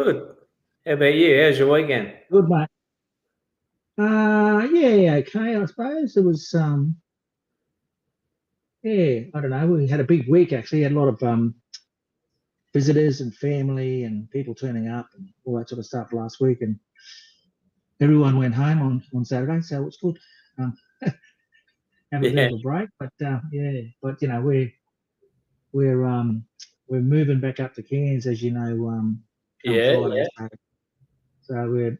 Good. How about you? How's your weekend? Good, mate. Yeah, okay, I suppose. It was, yeah, I don't know. We had a big week, actually. Had a lot of visitors and family and people turning up and all that sort of stuff last week. And everyone went home on Saturday, so it's good. Um, have a bit Yeah, of a break, but yeah, but we're we're moving back up to Cairns, as you know, come yeah, Friday. So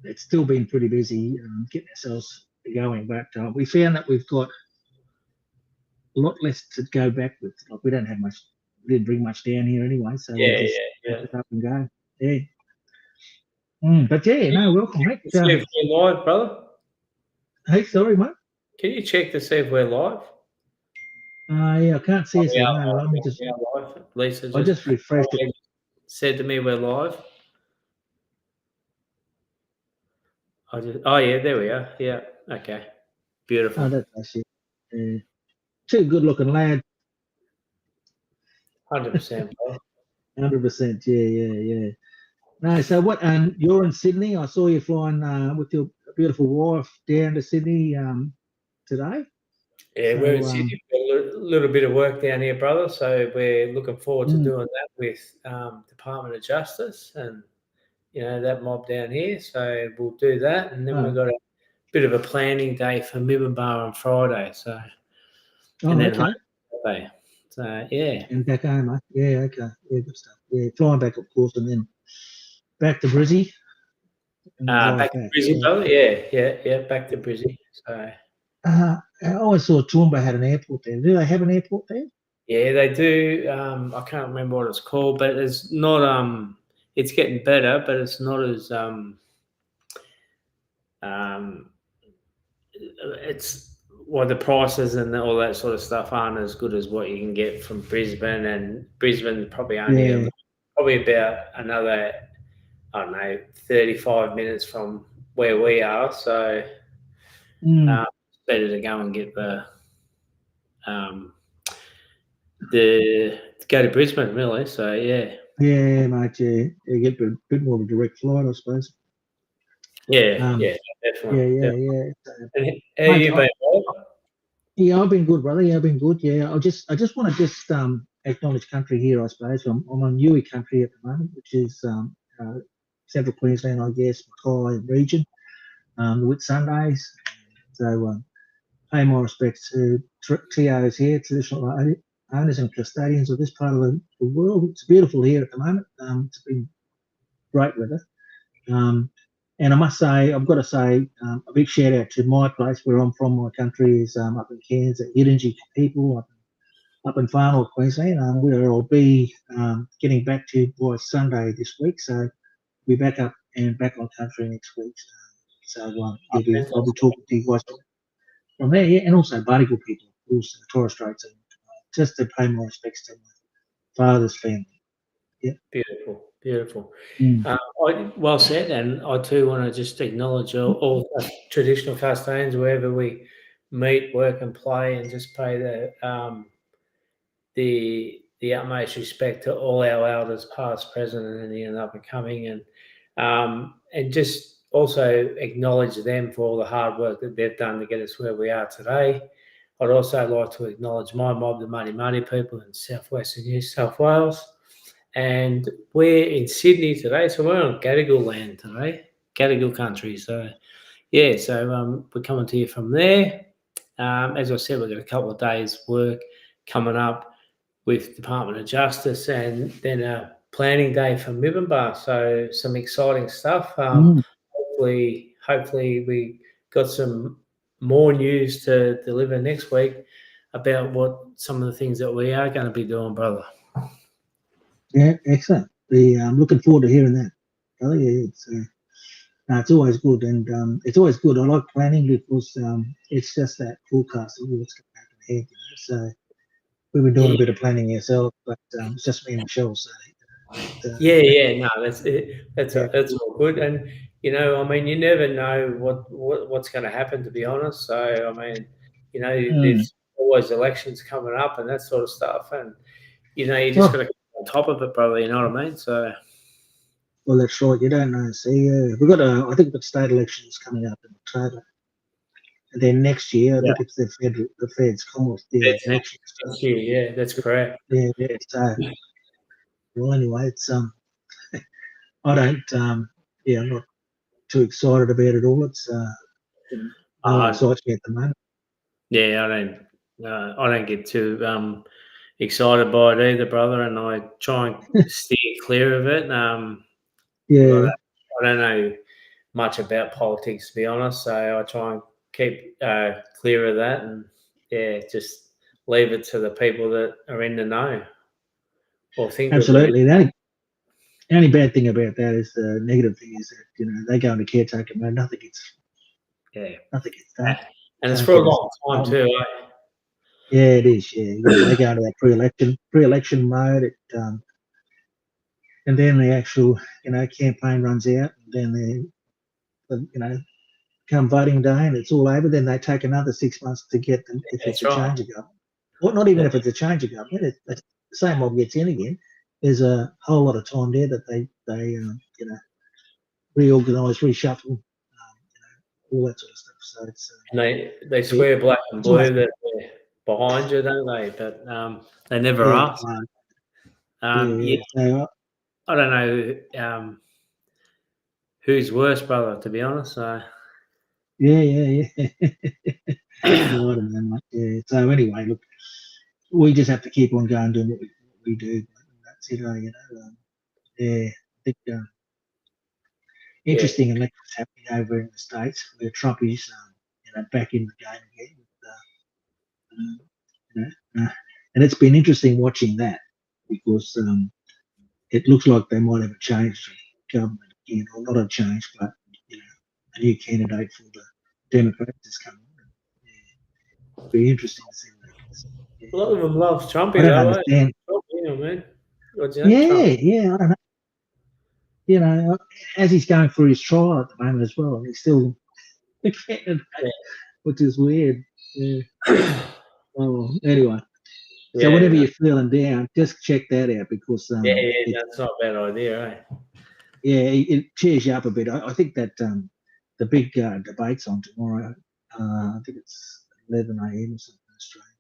it's still been pretty busy getting ourselves going, but we found that we've got a lot less to go back with. Like we don't have much, we didn't bring much down here anyway, so we'll yeah, just yeah, pack yeah. it up and go. Yeah. But yeah, Can no, welcome, mate. you see if we're live, brother? Hey, sorry, mate. Can you check to see if we're live? Yeah, I can't see us We here. are No, live. let me just. We are live. Lisa I just just refreshed it. said to me we're live. Oh yeah, there we are. Yeah. Okay. Beautiful. Oh, that's it. Two good-looking lads. 100%, bro. 100%. Yeah. No, so what? You're in Sydney. I saw you flying with your beautiful wife down to Sydney today. Yeah, we're in So Sydney. We've got a little bit of work down here, brother. So we're looking forward to doing that with Department of Justice and that mob down here. So we'll do that, and then we've got a bit of a planning day for Mibbenbar on Friday. So and then okay. Saturday. So yeah. And back home, mate. Yeah, okay. Yeah, good stuff. Yeah, flying back, of course, and then back to Brizzy. And then drive Back to back. Brizzy, brother. Yeah. Back to Brizzy. So I always saw Toowoomba had an airport there. Do they have an airport there? yeah, they do. I can't remember what it's called, but it's not. It's getting better, but it's not as it's the prices and all that sort of stuff aren't as good as what you can get from Brisbane, and Brisbane probably only probably about another, I don't know, 35 minutes from where we are. So it's better to go and get the go to Brisbane, really. So yeah. Yeah, mate. Yeah, you get a bit more of a direct flight, I suppose. Yeah, definitely. Yeah. And how Mate, you been, Bob? yeah, I've been good, brother. Yeah, I've been good. Yeah, I just want to acknowledge country here, I suppose. I'm on Yui country at the moment, which is central Queensland, I guess, Mackay region. With Sundays, so pay my respects to TOs here, traditional owners and custodians of this part of the world. It's beautiful here at the moment. It's been great weather. And I must say, I've got to say, a big shout out to my place where I'm from. My country is up in Cairns, the Yidinji people up in far north Queensland, where I'll be getting back to by Sunday this week. So we'll be back up and back on country next week. So I'll be talking to you guys from there, yeah, and also Barnacle people, also Torres Straits, and just to pay my respects to my father's family. Yeah. Beautiful. Well said, and I too want to just acknowledge all traditional custodians wherever we meet, work, and play, and just pay the utmost respect to all our elders, past, present, and any up and coming, and just also acknowledge them for all the hard work that they've done to get us where we are today. I'd also like to acknowledge my mob, the Muddy people in southwestern New South Wales. And we're in Sydney today, so we're on Gadigal land today, Gadigal country. So, yeah, we're coming to you from there. As I said, we've got a couple of days' work coming up with Department of Justice, and then a planning day for Mibbenbar. So, some exciting stuff. Hopefully, we got some more news to deliver next week about what some of the things that we are going to be doing, brother. Yeah, excellent. I'm looking forward to hearing that. Oh, yeah, it's always good, and it's always good. I like planning because it's just that forecast of what's going to happen ahead. So we've been doing a bit of planning ourselves, but it's just me and Michelle. So no, that's all good, and I mean, you never know what's going to happen, to be honest. So I mean, there's always elections coming up and that sort of stuff, and you just got to keep on top of it, brother. You know what I mean? So Well, that's right. You don't know. See, we've got I think we've got state elections coming up in October, and then next year I Yeah. think it's the Fed's Commonwealth It's elections. next year. Yeah, that's correct. Yeah, yeah. So, well, anyway, it's I don't I'm not too excited about it all. It's no one Uh, excites me at the moment. yeah, I don't get too excited by it either, brother, and I try and steer clear of it. Because Yeah, I don't know much about politics, to be honest, so I try and keep clear of that, and yeah, just leave it to the people that are in the know or think would be. absolutely. The only bad thing about that is the negative thing is that they go into caretaker mode. Yeah, Nothing gets done. and it's Can't for a get long time us. too. Eh? Yeah, it is. Yeah, they go into that pre-election mode. And then the actual campaign runs out, and then come voting day, and it's all over. Then they take another 6 months to get them if it's That's a right. change of government. Well, not even Yeah, if it's a change of government. It's the same mob gets in again. There's a whole lot of time there that they reorganise, reshuffle, all that sort of stuff. So and they yeah, swear black and it's almost blue that they're behind you, don't they? But they never yeah, are. Yeah, yeah. So I don't know who's worse, brother. To be honest, so. yeah. Yeah, I don't know, mate. Yeah. So anyway, look, we just have to keep on going doing what we do. That's it. Yeah, I think Yeah, interesting elections happening over in the states where Trump is, back in the game again. And it's been interesting watching that because it looks like they might have a change of government again, or not a change, but a new candidate for the Democrats is coming. Yeah, be interesting to see what happens. a lot of them love I Trumpy don't though, eh? understand. Trump, man. What's your name? Yeah, Trump. yeah, I don't know. As he's going through his trial at the moment as well, and he's still a candidate, which is weird. Yeah. Yeah, Oh, anyway, so yeah, whenever no. you're feeling down, just check that out because Yeah, it that's not a bad idea, eh? yeah it cheers you up a bit. I think that the big debates on tomorrow. I think it's 11 a.m. or something Australian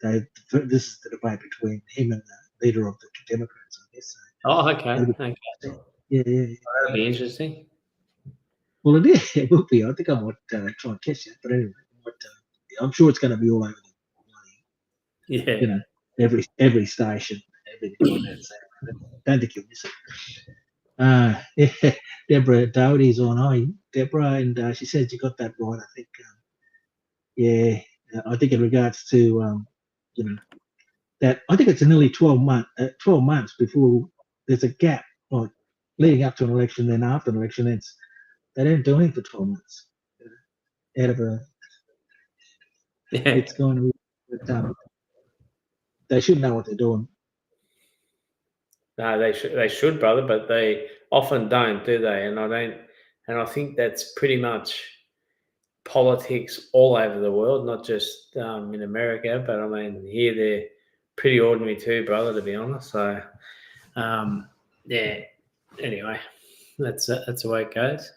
time. This is the debate between him and the leader of the Democrats, I guess. So Oh, okay, that'll be okay. interesting. Yeah. That'll be interesting. Well, it is. It will be. I think I might try and catch that. But anyway, I'm sure it's going to be all over the Yeah, every station, everything like that. So don't think you'll miss it. Yeah, Deborah Doherty's on. Hi, Deborah, and she says you got that right. I think, yeah, I think in regards to, that I think it's a nearly 12 months before there's a gap, like leading up to an election, then after an election, they don't do anything for 12 months. Out of yeah. it's going to be, but, they should know what they're doing. No, they should, brother, but they often don't, do they? And I don't, and I think that's pretty much politics all over the world, not just in America. But I mean, here they're pretty ordinary too, brother. To be honest, so yeah. Anyway, that's the way it goes,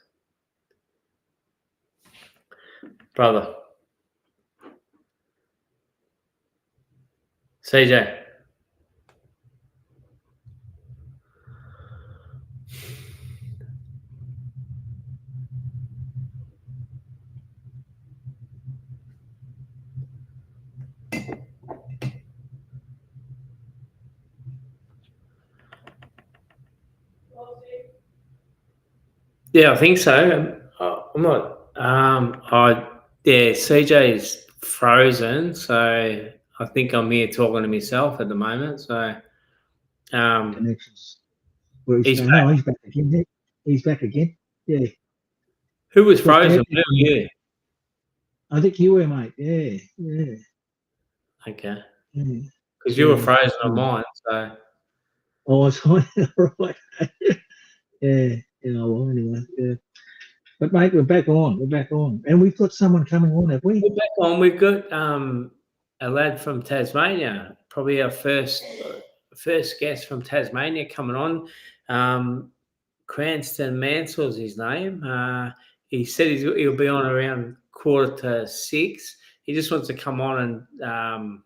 brother. CJ. Yeah, I think so. I'm not. CJ is frozen, so I think I'm here talking to myself at the moment. So, um, Connections. Where he's he's going. back. No, he's back again. Yeah, he's back again. Yeah. Who was But frozen? Me or you? I think you were, mate. Yeah. Okay, Yeah. because you were Yeah. frozen on Hmm. mine. So, Oh, it's fine. Right. Yeah. Well, anyway. Yeah. But, mate, we're back on. We're back on. And we've got someone coming on, have we? we're back on. We've got a lad from Tasmania, probably our first guest from Tasmania coming on. Cranston Mansell's his name. He said he'll be on around 5:45. He just wants to come on and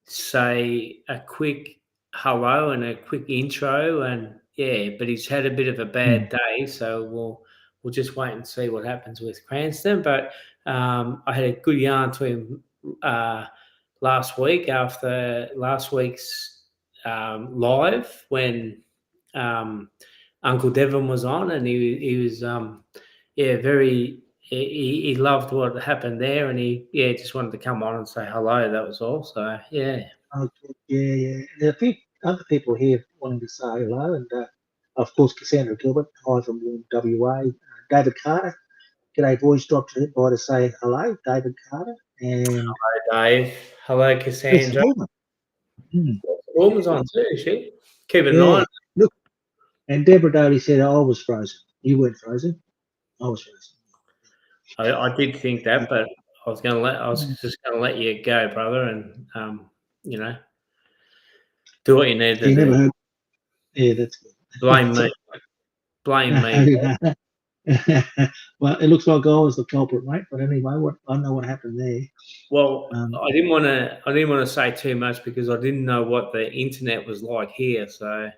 say a quick hello and a quick intro, and but he's had a bit of a bad day, so we'll just wait and see what happens with Cranston. But I had a good yarn to him last week after last week's live when Uncle Devon was on, and he was very. He loved what happened there, and he just wanted to come on and say hello. That was all. So yeah. Okay, yeah. There are a few other people here wanting to say hello, and of course Cassandra Gilbert, hi from WA. David Carter, g'day boys, dropped by to say hello, David Carter, and Hello, Dave. Hello, Lisa Cassandra. Hillman. Woman's on too, is she? Keep an Yeah, eye. look, and Deborah Doty said I was frozen. You weren't frozen. I was frozen. I did think that, but I was just gonna let you go, brother, and you know, do what you need So to you never do. heard. Yeah, that's good. Blame me. Blame me. Well, it looks like I was the culprit, mate. But anyway, I know what happened there. Well, I didn't want to say too much because I didn't know what the internet was like here. So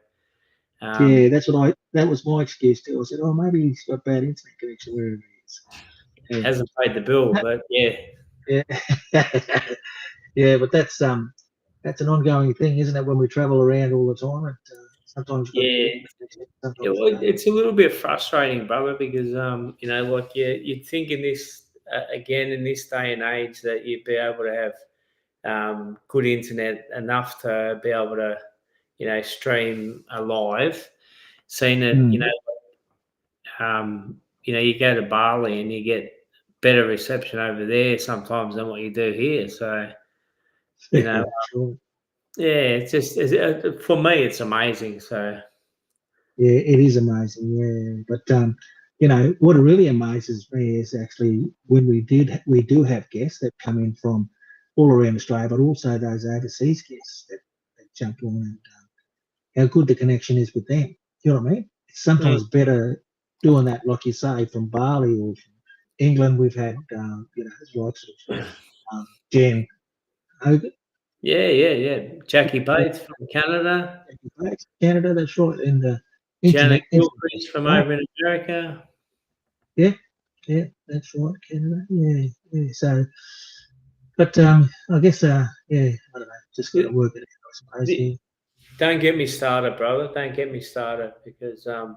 Yeah, that was my excuse too. I said, oh, maybe he's got bad internet connection wherever he is. Yeah, hasn't paid the bill, but yeah. yeah, yeah. But that's an ongoing thing, isn't it? When we travel around all the time, sometimes you've got a good Yeah, internet connection, sometimes you don't. it's a little bit frustrating, brother, because like you'd think in this again in this day and age that you'd be able to have good internet enough to be able to stream live. Seeing it, you go to Bali and you get better reception over there sometimes than what you do here. So Sure. it's just for me, it's amazing. So. Yeah, it is amazing. Yeah, but what really amazes me is actually when we do have guests that come in from all around Australia, but also those overseas guests that jump on, and how good the connection is with them. You know what I mean? It's sometimes better doing that, like you say, from Bali or from England. We've had the likes of Jen Hogan. Yeah. Jackie Bates from Canada. Canada, that's right, and Janet internet. Gilchrist from over in America. Yeah, that's right, Canada. Yeah. So, but I guess, I don't know, just got to work it out, I suppose. Yeah. Don't get me started, brother. Don't get me started because Mhm.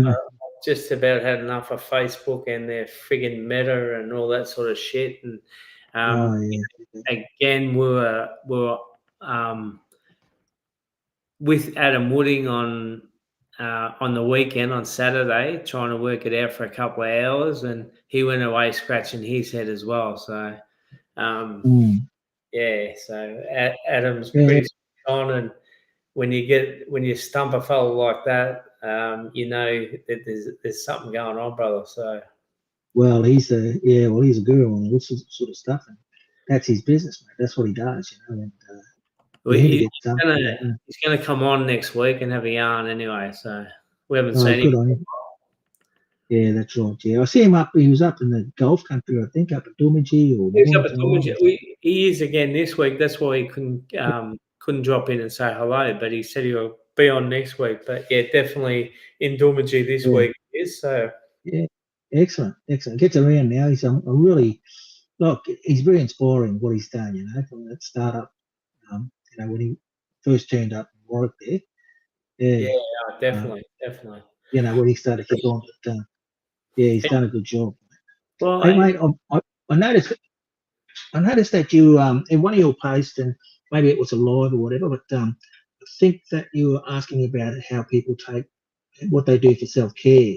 I've just about had enough of Facebook and their friggin' Meta and all that sort of shit. And Oh yeah. again, we were with Adam Wooding on the weekend on Saturday, trying to work it out for a couple of hours, and he went away scratching his head as well. So, so Adam's Yeah. pretty on, and when you stump a fellow like that, you know that there's something going on, brother. So, Well, he's a guru on all sort of stuff, and that's his business, mate. That's what he does, And you need to get some. he's gonna come on next week and have a yarn anyway. So we haven't Oh, seen him. good on him. Yeah, that's right. Yeah, I see him up. He was up in the Gulf country, I think, up at Dormiji or He's up at Wollongong. he is again this week. That's why he couldn't drop in and say hello. But he said he'll be on next week. But yeah, definitely in Dormiji this week is so. Yeah, excellent. Gets around now. He's a really look. He's very inspiring what he's done. From that startup. When he first turned up and worked there. Yeah. Definitely. When he started to kick on, but he's done a good job. Well, Hey, mate, I noticed. I noticed that you in one of your posts, and maybe it was a live or whatever, but I think that you were asking about how people take what they do for self care.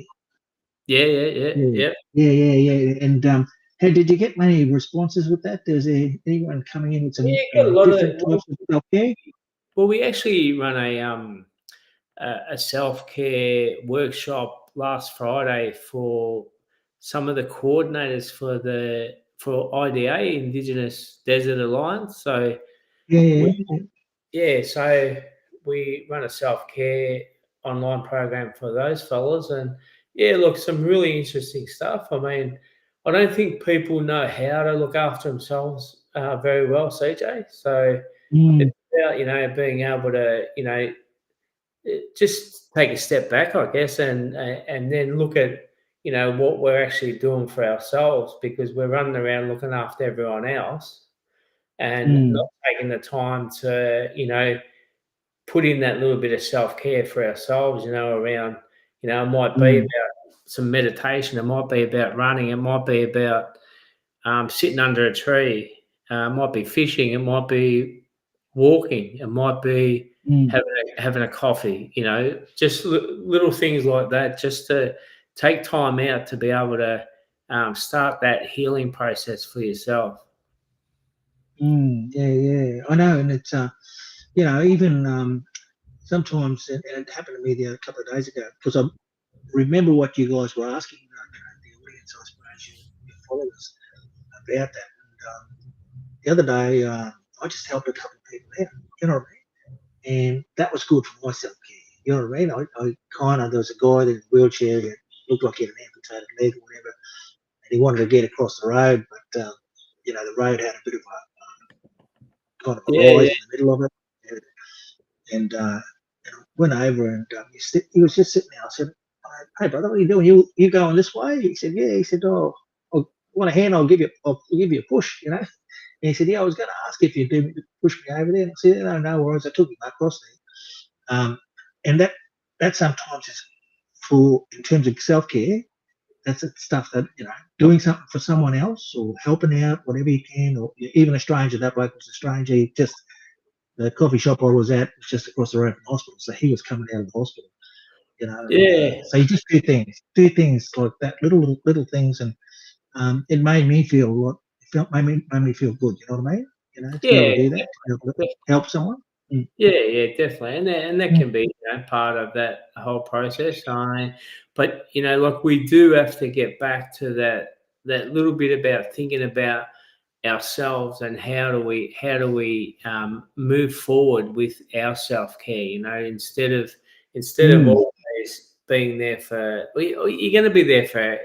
Yeah. And how did you get many responses with that? Is there anyone coming in with some got a lot different of. types of self care? Well, we actually run a self care workshop last Friday for some of the coordinators for IDA Indigenous Desert Alliance. So Yeah. so we run a self care online program for those fellas. And yeah, look, some really interesting stuff. I mean, I don't think people know how to look after themselves very well, CJ. So Mm, it's about, being able to, just take a step back, I guess, and then look at, what we're actually doing for ourselves, because we're running around looking after everyone else and not mm, taking the time to, put in that little bit of self care for ourselves, around, it might be mm, about some meditation, it might be about running, it might be about sitting under a tree, it might be fishing, it might be walking, it might be mm, having a coffee, just little things like that, just to take time out to be able to start that healing process for yourself. yeah, yeah. I know, and it's even sometimes, and it happened to me a couple of days ago because I remember what you guys were asking, the audience, I suppose, your followers about that. And the other day, I just helped a couple of people out. You know what I mean? And that was good for my self care. You know what I mean? I kind of, there was a guy in a wheelchair that looked like he had an amputated leg or whatever, and he wanted to get across the road, but the road had a bit of a kind of a Yeah, rise yeah, in the middle of it, and I went over and he was just sitting there. I said, "Hey brother, what are you doing? You going this way?" He said, "Yeah." He said, "Oh, I want a hand? I'll give you a push." And he said, "Yeah, I was going to ask if you'd push me over there." And I said, "No, no worries." I took him across there. And that sometimes is for in terms of self care. That's the stuff that doing something for someone else or helping out whatever you can, or even a stranger. That bloke was a stranger. He just the coffee shop I was at was just across the road from the hospital, so he was coming out of the hospital. And yeah, so you just do things like that, little things, and it made me feel what it felt made me feel good. You know what I mean? To be able to yeah. do that, to be able to help someone. Mm, Yeah, yeah, definitely, and that mm, can be, part of that whole process. But like, we do have to get back to that little bit about thinking about ourselves and how do we move forward with our self care. Instead of mm. always being there for, well, you're going to be there for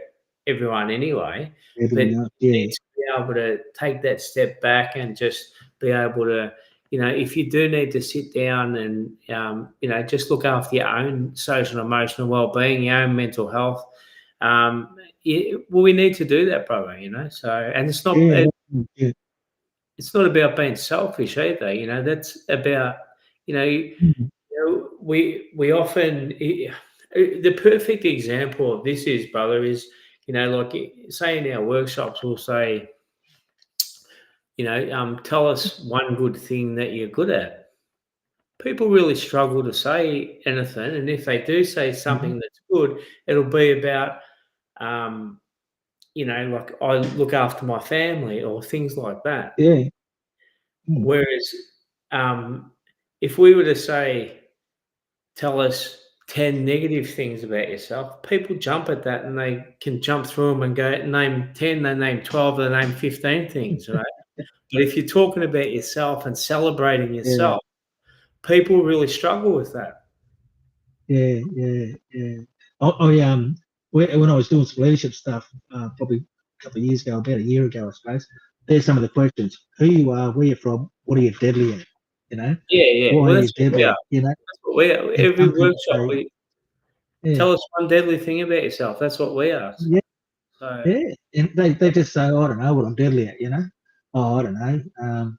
everyone anyway, but Everyone you else, yeah, need to be able to take that step back and just be able to, if you do need to sit down and, just look after your own social and emotional well-being, your own mental health, well, we need to do that, brother. So, and yeah, yeah. it's not about being selfish either. That's about, Mm, we often, the perfect example of this is, brother, is, like, say in our workshops, we'll say, tell us one good thing that you're good at. People really struggle to say anything, and if they do say mhm. something that's good, it'll be about, um, like, I look after my family or things like that. Yeah, mm, Whereas, um, if we were to say, tell us 10 negative things about yourself, people jump at that and they can jump through them and go, name 10, they name 12, they name 15 things, right? But if you're talking about yourself and celebrating yeah, yourself, people really struggle with that. yeah, yeah, yeah. When I was doing some leadership stuff, probably a couple of years ago, about a year ago, I suppose. There's some of the questions: who you are, where you're from, what are you deadly at? You know, Yeah, yeah. why Well, are that's you what we deadly are. at? That's what we are. And Every some people workshop, say, we yeah, tell us one deadly thing about yourself. That's what we ask. yeah, So, yeah, and they just say, oh, I don't know what I'm deadly at. Oh, I don't know.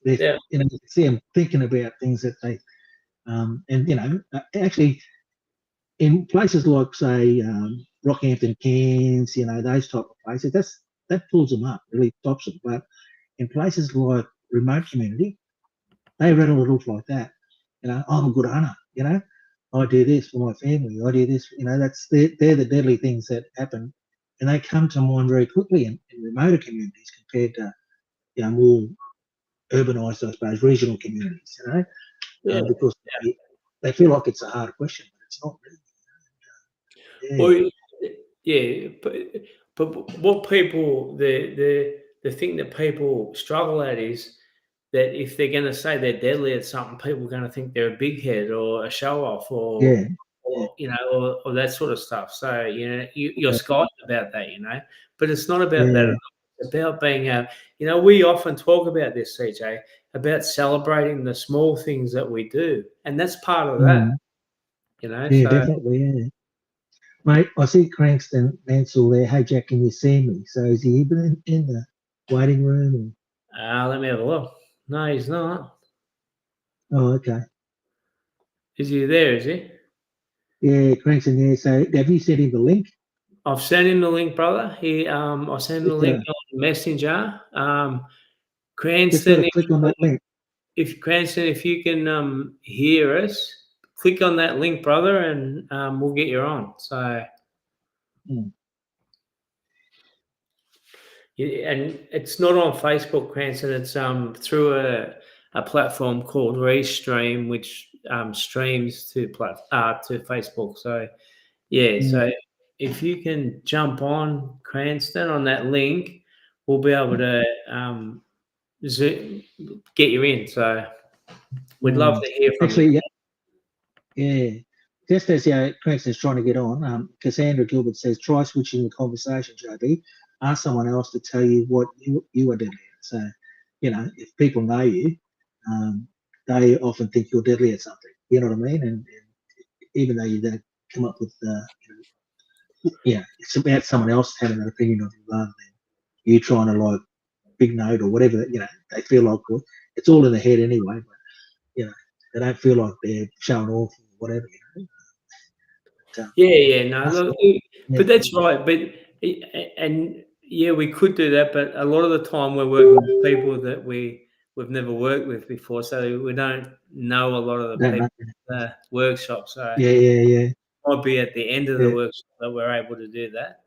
They, yeah, you can see them thinking about things that they, and actually in places like, say, Rockhampton, Cairns, those type of places, that pulls them up, really stops them. But in places like remote community, they rattle it off like that. I'm a good hunter. I do this for my family. I do this. They're the deadly things that happen, and they come to mind very quickly in remoter communities compared to more urbanised, I suppose, regional communities. yeah. Because they feel like it's a hard question, but it's not really. Well, yeah, but what people, the thing that people struggle at is that if they're going to say they're deadly at something, people are going to think they're a big head or a show off, Yeah, or yeah, or or that sort of stuff. So you're yeah, Skype about that, but it's not about that at yeah, all. It's about being we often talk about this, CJ, about celebrating the small things that we do, and that's part of that. mm, yeah, So definitely, yeah. Mate, I see Crankston Mansell there. Hey, Jack, can you see me? So is he even in the waiting room? let me have a look. No, he's not. Oh, okay. Is he there? Is he? Yeah, Crankston there. So have you sent him the link? I've sent him the link, brother. I sent him the Just, link on Messenger. just got Cranston, to click on that link. If you can hear us, click on that link, brother, and we'll get you on. So, Mm, and it's not on Facebook, Cranston. It's through a platform called Restream, which streams to to Facebook. So, yeah. mm, So if you can jump on Cranston on that link, we'll be able to get you in. So we'd love mm. to hear from you. Actually, yeah. Just as Crankston's trying to get on, Cassandra Gilbert says, try switching the conversation, JB. Ask someone else to tell you what you are deadly at. So, if people know you, um, they often think you're deadly at something. You know what I mean? And even though you don't come up with, it's about someone else having an opinion of you rather than you trying to like big note or whatever they feel like. It's all in the head anyway. But they don't feel like they're showing off or whatever. But, Yeah, no, that's look, yeah, but that's right. But and yeah, we could do that, but a lot of the time we're working with people that we've never worked with before, so we don't know a lot of the don't people know. in the workshop. So Yeah, yeah, yeah, might be at the end of the yeah, workshop that we're able to do that.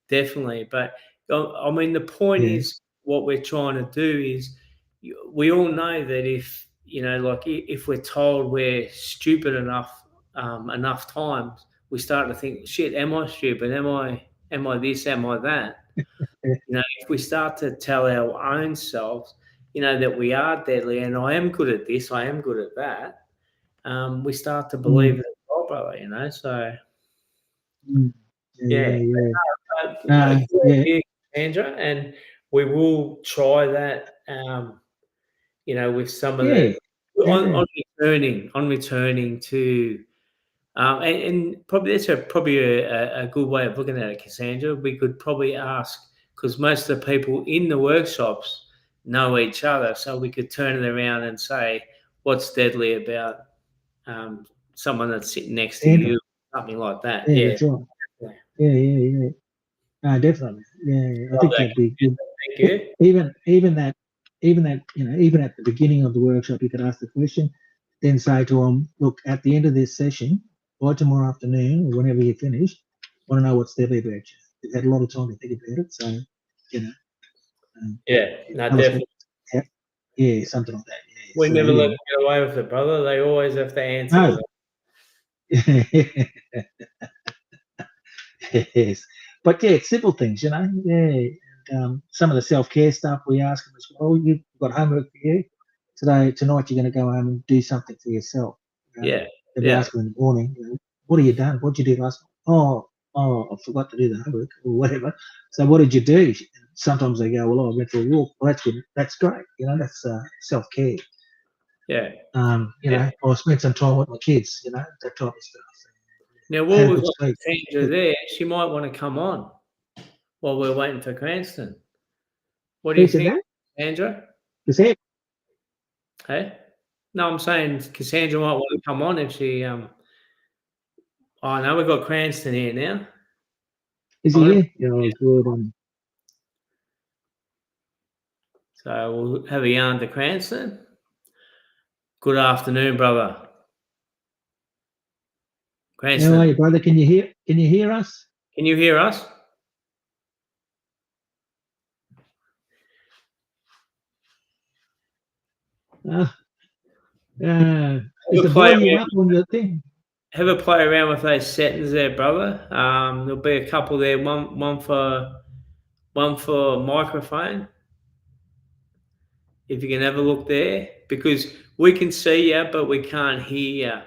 Definitely. But I mean, the point yeah. is what we're trying to do is we all know that if, like if we're told we're stupid enough times, we start to think, shit, am I stupid? Am I this? Am I that? Yeah. If we start to tell our own selves, that we are deadly and I am good at this, I am good at that, we start to believe Mm, it as well, brother, so mm. Yeah, yeah. yeah, yeah. A good Yeah, idea, Sandra, and we will try that, with some of the yeah, yeah. on returning to, and probably that's probably a good way of looking at it, Cassandra. We could probably ask because most of the people in the workshops know each other, so we could turn it around and say, "What's deadly about someone that's sitting next to Andrew. you?" Something like that. Yeah, Yeah. that's right. Yeah, yeah, yeah. Definitely. Yeah, I Love think that. that'd be good. Thank you. Even at the beginning of the workshop, you could ask the question, then say to them, "Look, at the end of this session, by tomorrow afternoon or whenever you finish, want to know what's deadly about you. You've had a lot of time to think about it, so you know, Yeah, no, tell us what. definitely. Yeah, yeah, something like that. Yeah. We So never let yeah. them get away with it, brother. They always have to answer to No. them. Yes, but yeah, it's simple things, Yeah, and, some of the self care stuff we ask them as well. You've got homework for you today. Tonight, you're going to go home and do something for yourself. Yeah, They'll be yeah, asking in the morning, what have you done? What did you do last night? I forgot to do the homework or whatever. So what did you do? Sometimes they go, well, I went for a walk. Well, that's good. That's great. That's self care. yeah, yeah. I spent some time with my kids. That type of stuff. Now, Had while a we've good got sleep. Sandra there, she might want to come on while we're waiting for Cranston. What do Who you said think, that? Sandra? Is that Hey? No, I'm saying Cassandra might want to come on if she. Oh no, we've got Cranston here now. Is I'm he gonna, here? Yeah, oh, good. so we'll have a yarn to Cranston. Good afternoon, brother. How are Cranston, you, brother? Can you hear us? can you hear us? Uh, uh, is Have the a play volume around. up on your thing? Have a play around with those settings there, brother. There'll be a couple there. One for microphone. If you can have a look there, because we can see you, but we can't hear you.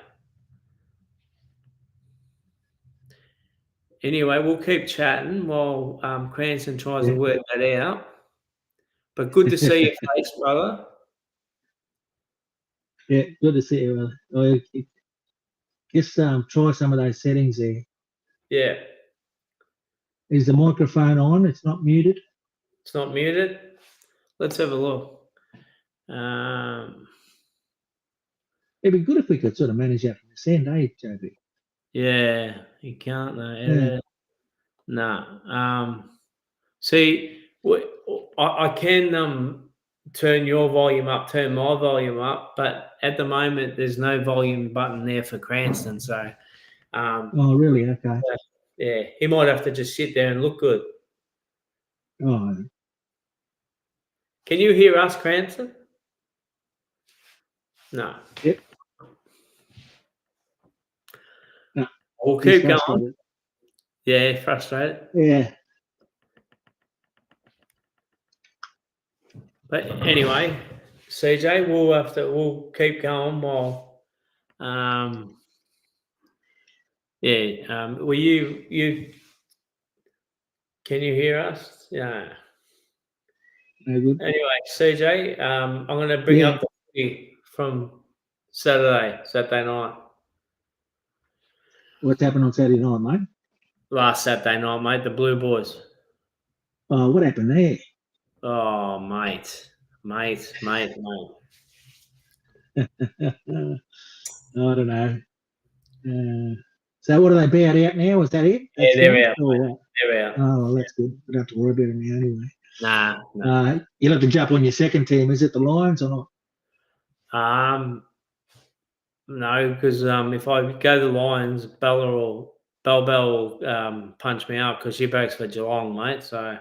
Anyway, we'll keep chatting while Cranston tries to Yeah. work that out. But good to see your face, brother. Yeah, good to see you. Just try some of those settings there. Yeah, Is the microphone on? It's not muted. it's not muted. Let's have a look. Um, It'd be good if we could sort of manage that from this end, eh, JB? yeah, you can't though. Yeah. No. See, I can turn your volume up, turn my volume up, but at the moment there's no volume button there for Cranston. So, Oh, really? Okay. yeah, he might have to just sit there and look good. Oh, Can you hear us, Cranston? No. yep. No, We'll he's keep going. frustrated. Yeah, frustrated. Yeah. But anyway, CJ, we'll keep going while will you can you hear us? Yeah. No good. Anyway, CJ, I'm gonna bring Yeah. up the footy from Saturday night. What's happened on Saturday night, mate? Last Saturday night, mate, the Blue Boys. Oh, what happened there? Oh mate. I don't know. So what are they about out now? Is that it? Yeah, That's they're finished? out, Or mate. what? They're out. Oh, well, that's good. We don't have to worry about it now anyway. Nah. You'll have to jump on your second team. Is it the Lions or not? No, because if I go to the Lions, Bell will punch me up because she breaks for Geelong, mate. So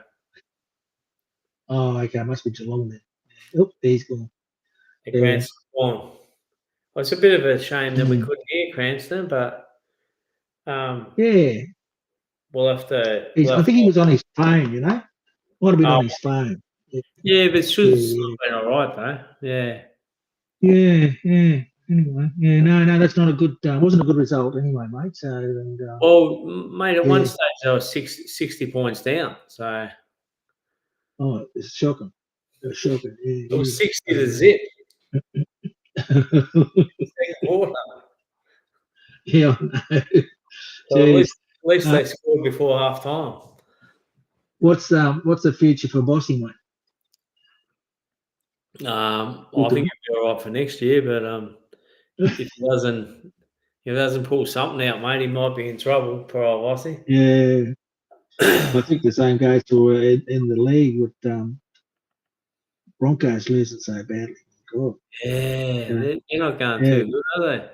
Oh, okay. Must be Geelong then. Oh, he's gone. the Yeah. Cranston won. Well, it's a bit of a shame that we Mm. couldn't hear Cranston, but Yeah. we'll have to. I think he was on his phone, you know? Might have been Oh, on his phone. Yeah. yeah, but it should still Yeah. have been all right though. Yeah. Yeah. Anyway, yeah, no, that's not a good. Wasn't a good result anyway, mate. So, and Well, mate, at one yeah. stage I was 60 points down, so Oh, it's shocking. It's shocking. it was Yeah. 60 to zip. Yeah. Second quarter. Yeah, I know. So Jeez. at least Uh, they scored before half time. what's the future for Bossy, mate? I think he'll be all right for next year, but if he doesn't pull something out, mate, he might be in trouble. Poor old Aussie. Yeah, I think the same goes to in the league with Broncos losing so badly. God, Yeah, you know, they're not going yeah. too good, are they?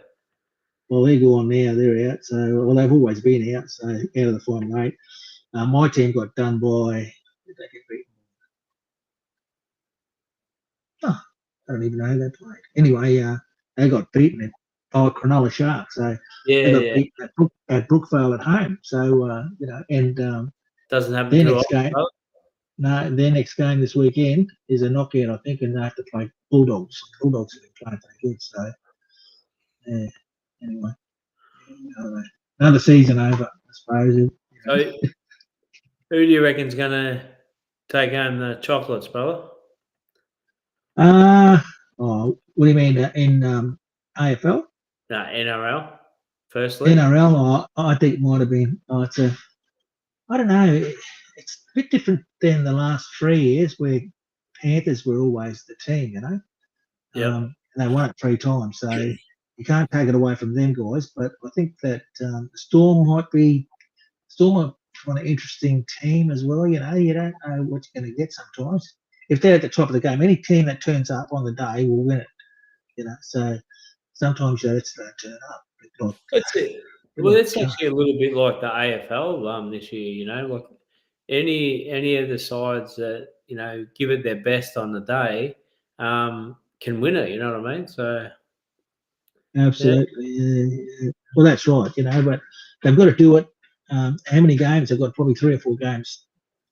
Well, they're gone now. They're out. So, well, they've always been out. So, out of the final eight. My team got done by. Did they get beaten? Oh, I don't even know who they played. Anyway, they got beaten by Cronulla Sharks. So they got Yeah. beaten at Brookvale at home. So and Doesn't happen their too next often, game, brother. no, their next game this weekend is a knockout, I think, and they have to play Bulldogs. Bulldogs have been playing so good. So yeah. Anyway, I don't know. Another season over, I suppose. So, who do you reckon's going to take home the chocolates, brother? Oh, what do you mean in AFL? No, NRL, firstly. NRL, I think might have been. I don't know. It's a bit different than the last 3 years where Panthers were always the team, you know. Yep. And they won it 3 times, so you can't take it away from them guys. But I think that Storm might be an interesting team as well. You know, you don't know what you're going to get sometimes. If they're at the top of the game, any team that turns up on the day will win it. You know, so sometimes you just don't turn up. Like, That's it. Well, like that's actually a little bit like the AFL this year. You know, like any of the sides that give it their best on the day can win it. You know what I mean? So yeah, absolutely. Yeah. Well, that's right. You know, but they've got to do it. How many games? They've got probably 3 or 4 games,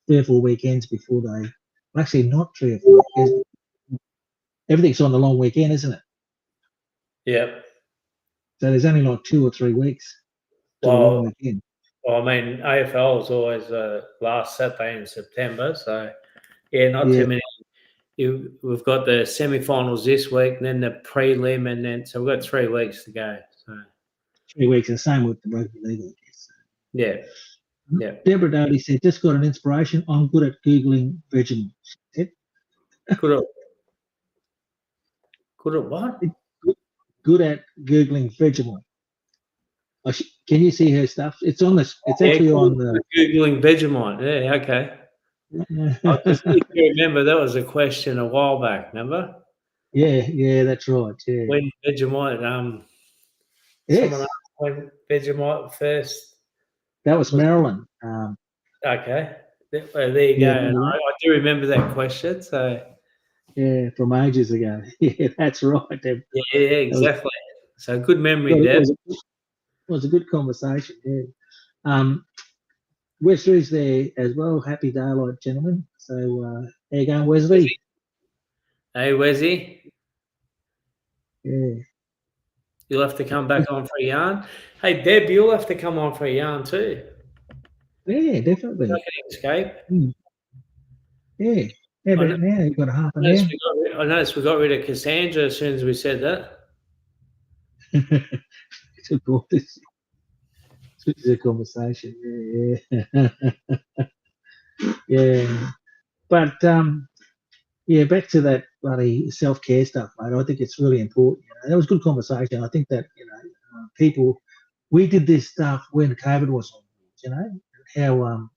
3 or 4 weekends before they. Well, actually, not 3 or 4 because everything's on the long weekend, isn't it? yeah. So there's only like 2 or 3 weeks to the long Well, weekend. Well, I mean, AFL is always last Saturday in September, so yeah, not Yeah. too many. We've got the semi-finals this week, and then the prelim, and then so we've got 3 weeks to go. So 3 weeks. The same with the rugby league, I guess. yeah, yeah. Deborah Doty said, just got an inspiration. I'm good at Googling Vegemite. She Good at what? said, good at Googling Vegemite. Can you see her stuff? It's on this. It's actually on the. Googling Vegemite. Yeah, okay. If you remember, that was a question a while back. Remember? Yeah, that's right. Yeah. When Vegemite, Yes. someone asked when Vegemite first. That was Marilyn. Okay, there you go. And I do remember that question. So yeah, from ages ago. Yeah, that's right. yeah, exactly. So good memory, Deb. It was a good conversation. Yeah. Wesley's there as well. Happy daylight, gentlemen. So how you going, Wesley? Hey, Wesy. Yeah. You'll have to come back on for a yarn. Hey, Deb, you'll have to come on for a yarn too. Yeah, definitely. I can escape. Yeah. How about now? You've got a half an hour. I noticed we got rid of Cassandra as soon as we said that. Switch the conversation. Yeah. Yeah. But yeah, back to that bloody self-care stuff, mate. I think it's really important. That was good conversation. I think that people, we did this stuff when COVID was on. How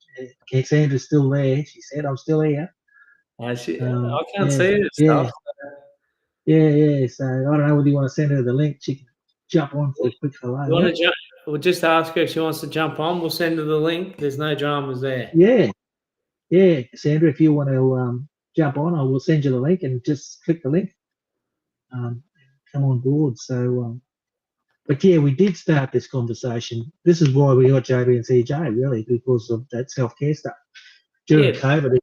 Cassandra's still there. She said, "I'm still here." I can't see this yeah, stuff. yeah. So I don't know whether you want to send her the link. She can jump on for a quick hello. You want to jump? We'll just ask her if she wants to jump on. We'll send her the link. There's no dramas there. Yeah, Cassandra, if you want to jump on, I will send you the link and just click the link. Come on board. So, but yeah, we did start this conversation. This is why we got JB and CJ, really, because of that self-care stuff. During COVID,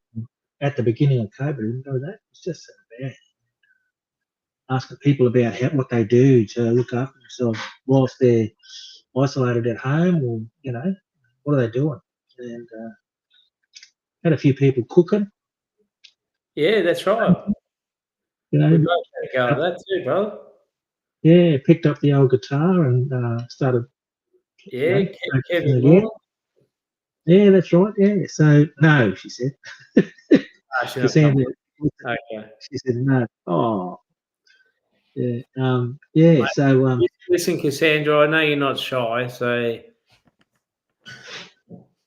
at the beginning of COVID, didn't know that. It's just so bad. Asking people about what they do to look after themselves whilst they're isolated at home, or what are they doing? And had a few people cooking. Yeah, that's right. We both had a go at that too, bro. Yeah, picked up the old guitar and started. Yeah, Kevin again. Yeah, that's right. Yeah. So no, she said. Cassandra, okay. She said no. Oh. Yeah. Yeah. Mate, so listen, Cassandra, I know you're not shy, so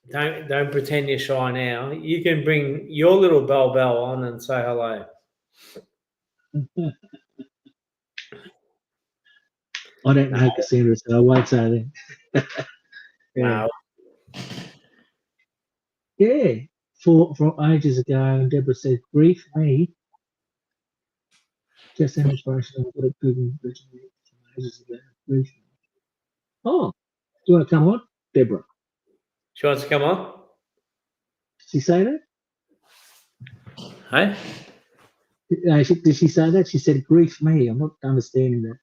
don't pretend you're shy now. You can bring your little bell on and say hello. I don't know Cassandra, so I won't say that. Yeah. Yeah. For ages ago, and Deborah said, "Brief me." Just an inspiration. I've got a Google ages ago. Brief me. Oh, do you want to come on, Deborah? She wants to come on. Did she say that? Hey? Did she say that? She said, "Grief me." I'm not understanding that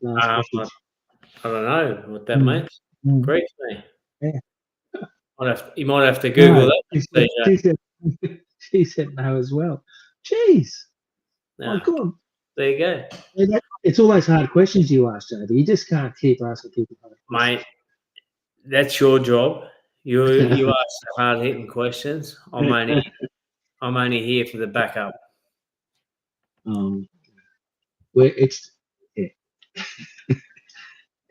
last message. I don't know what that means. Grief me. Yeah. You might have to Google that. She said no as well. Jeez. No. Oh, God. There you go. It's all those hard questions you ask, Joe. You just can't keep asking people hard questions. Mate, that's your job. You ask the hard hitting questions. I'm only here for the backup.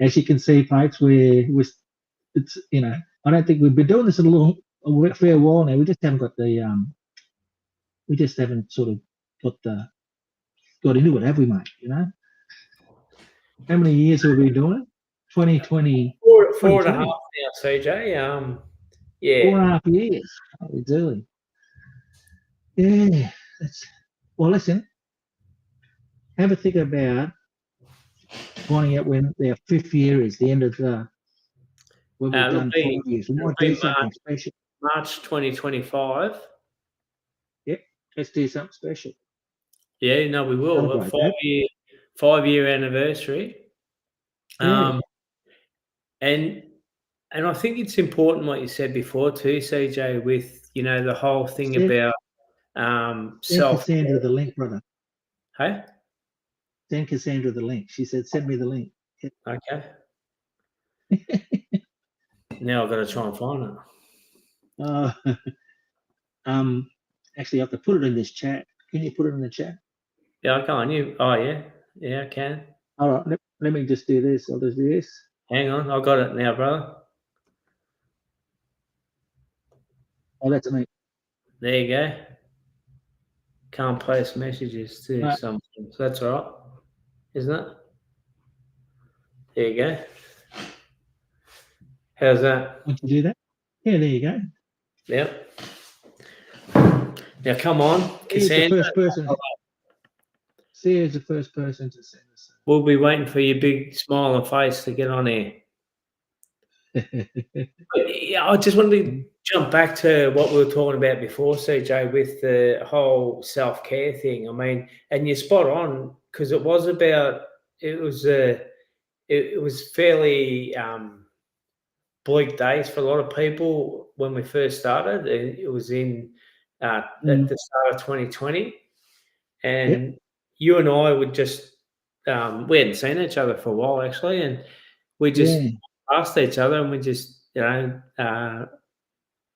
As you can see, folks, it's I don't think we've been doing this a fair while now. We just haven't got we just haven't sort of got into it, have we, mate? How many years have we been doing it? 2020. Four and a half now, CJ. Yeah. 4.5 years. It's early. Yeah. Well, listen. Have a think about finding out when their 5th year is, the end of when we've done 5 years. We might do something special. March 2025. Yep. Let's do something special. Yeah, no, we will. A 5-year anniversary. Yeah. And And I think it's important what you said before too, CJ, with the whole thing Send, about send self. Cassandra the link, brother. Hey, Send Cassandra the link. She said, send me the link. okay. Now I've got to try and find it. Uh, actually, I have to put it in this chat. Can you put it in the chat? Yeah, I can. Oh yeah, I can. All right, let me just do this. I'll just do this. Hang on, I got it now, brother. Oh, that's me. There you go. Can't post messages to something. So that's all right, isn't it? There you go. How's that? Once you do that, yeah, there you go. Yep. Now come on, Here's the Cassandra. first person. See, is the first person to send us. We'll be waiting for your big smiling face to get on here. Yeah, I just wanted to jump back to what we were talking about before, CJ, with the whole self-care thing. I mean, and you're spot on, because it was fairly bleak days for a lot of people when we first started. It was at the start of 2020, and you and I would just we hadn't seen each other for a while actually, and we just asked each other, and we just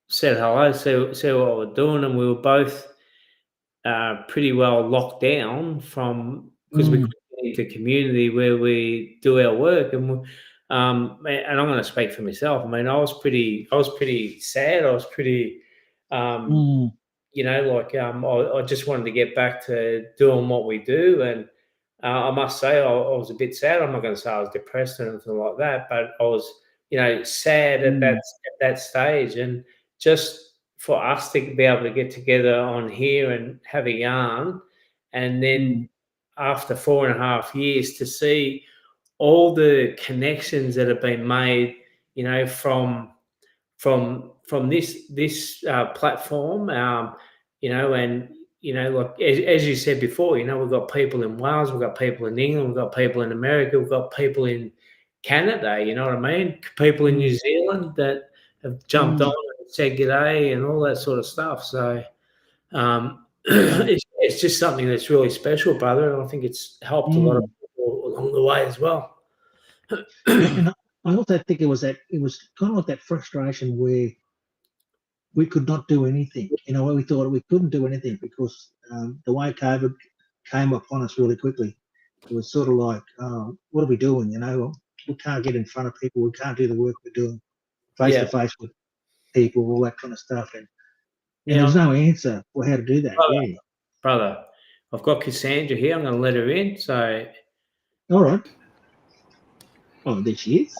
said hello, see what we're doing, and we were both pretty well locked down from because we couldn't get into community where we do our work, and I'm going to speak for myself. I mean, I was pretty sad. I was pretty, I just wanted to get back to doing what we do, and I must say I was a bit sad. I'm not going to say I was depressed or anything like that, but I was, sad at that stage, and just for us to be able to get together on here and have a yarn, and then after 4.5 years to see all the connections that have been made, from this platform, and like as you said before, we've got people in Wales, we've got people in England, we've got people in America, we've got people in Canada, you know what I mean? People in New Zealand that have jumped on and said g'day and all that sort of stuff. So it's just something that's really special, brother, and I think it's helped a lot of people along the way as well. And I also think it was kind of like that frustration where we could not do anything. We thought we couldn't do anything because the way COVID came upon us really quickly, it was sort of like, what are we doing? We can't get in front of people. We can't do the work we're doing face to face with people, all that kind of stuff. And there was no answer for how to do that. Brother, I've got Cassandra here. I'm going to let her in. So, all right. Oh, there she is.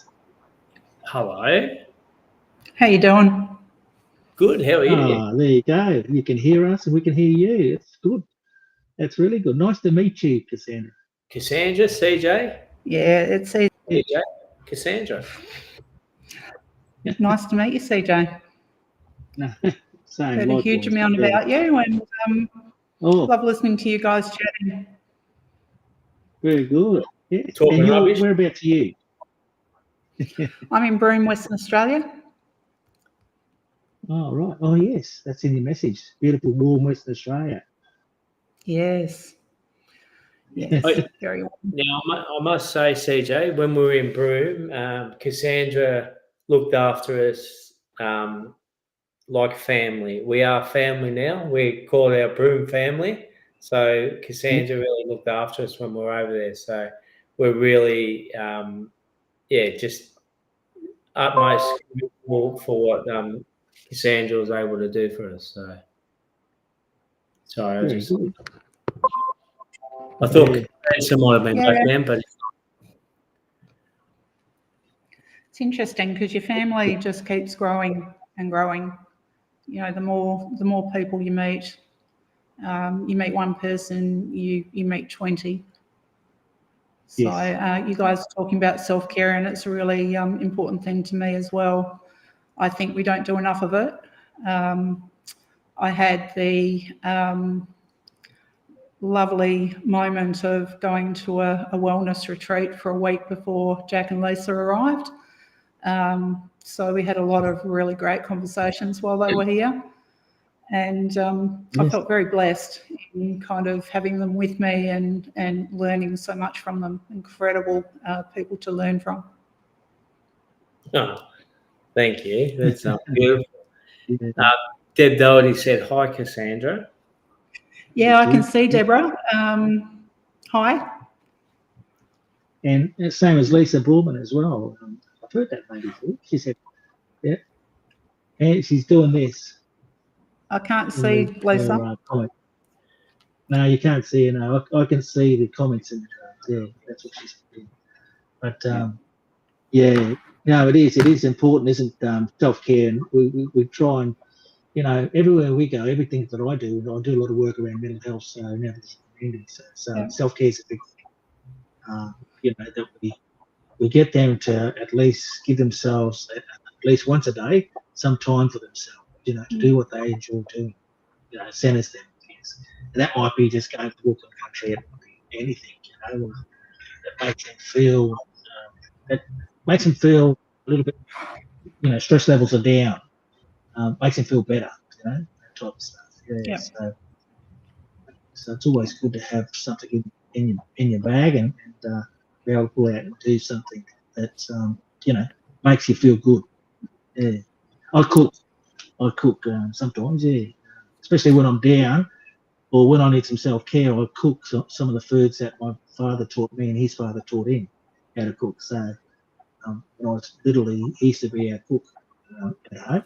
Hello. How you doing? Good. How are you? There you go. You can hear us and we can hear you. It's good. That's really good. Nice to meet you, Cassandra. Cassandra, CJ? Yeah, it's CJ. CJ, Cassandra. Nice to meet you, CJ. Same. Heard a huge amount about you, and love listening to you guys chatting. Very good. Yeah. Talking rubbish. Whereabouts are you? I'm in Broome, Western Australia. Oh, right. Oh, yes. That's in your message. Beautiful, warm Western Australia. Yes. Yes. Very warm. Now, I must say, CJ, when we were in Broome, Cassandra looked after us like family. We are family now. We call it our Broome family. So Cassandra really looked after us when we were over there. So we're really, just utmost grateful for what Cassandra was able to do for us. So sorry, I thought Cassandra might have been back then, but it's interesting because your family just keeps growing and growing. The more people you meet one person, you meet 20. So you guys are talking about self-care, and it's a really important thing to me as well. I think we don't do enough of it. I had the lovely moment of going to a wellness retreat for a week before Jack and Lisa arrived. So we had a lot of really great conversations while they were here. And I Yes. felt very blessed in kind of having them with me and learning so much from them. Incredible people to learn from. Oh, thank you. That's beautiful. Yeah. Deb Doherty said, hi, Cassandra. Yeah, I can see Deborah. Hi. And same as Lisa Bullman as well. I've heard that lady before. She said, yeah, and she's doing this. I can't see Lisa. Comment. No, you can't see her. No, I can see the comments, and yeah, that's what she's doing. But yeah, no, it is important, isn't self-care? And we try and, everywhere we go, everything that I do a lot of work around mental health, so in our community. So self-care is a big thing. That we get them to at least give themselves at least once a day some time for themselves, to do what they enjoy doing, centers them. And that might be just going to walk in the country, it might be anything, that makes them feel, a little bit, stress levels are down, makes them feel better, that type of stuff. Yeah. So it's always good to have something in your bag and be able to go out and do something that makes you feel good. Yeah, I cook sometimes. Yeah, especially when I'm down or when I need some self-care. I cook some of the foods that my father taught me and his father taught him how to cook. So when I was literally, he used to be our cook at home,